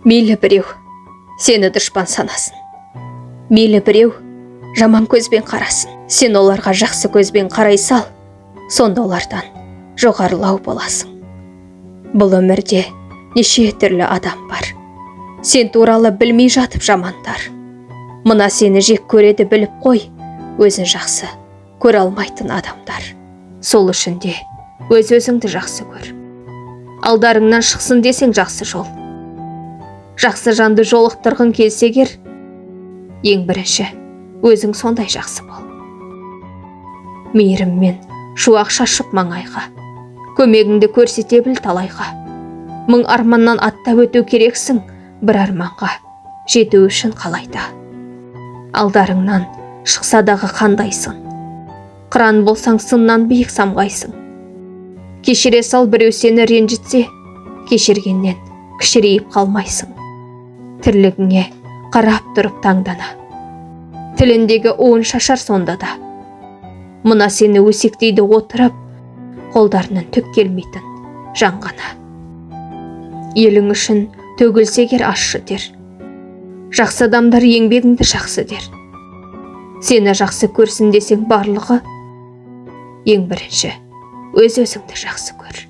Мейлі біреу сені дұшпан санасын. Мейлі біреу жаман көзбен қарасын. Сен оларға жақсы көзбен қарай сал, сонда олардан жоғарылау боласың. Бұл өмірде неше түрлі адам бар. Сен туралы білмей жатып жамандар. Мына сені жек көреді біліп қой, өзін жақсы көре алмайтын адамдар. Сол үшін де өз-өзіңді жақсы көр. Алдарыңнан шықсын десең жақсы жол. Жақсы жанды жолықтырғың келсе кер, ең бірінші өзің сондай жақсы бол. Мейіріммен шуақ шашып маңайға, көмегіңді көрсете біл талайға. Мың арманнан аттап өту керексің, бір арманға жету үшін қалайда. Алдарыңнан шықса дағы қандайсың, қыран болсаң сыннан биік самғайсың. Кешіре сал, біреу сені ренжітсе, кешіргеннен кішірейіп қалмайсың. Тірлігіңе қарап тұрып таңдана, тіліндегі уын шашар сонда да. Мына сені өсектейді отырып, қолдарынан түк келмейтін жан ғана. Елің үшін төгілсе кер ащы тер. Жақсы адамдар еңбегіңді жақсы дер. Сені жақсы көрсін десең барлығы, ең бірінші өз-өзіңді жақсы көр.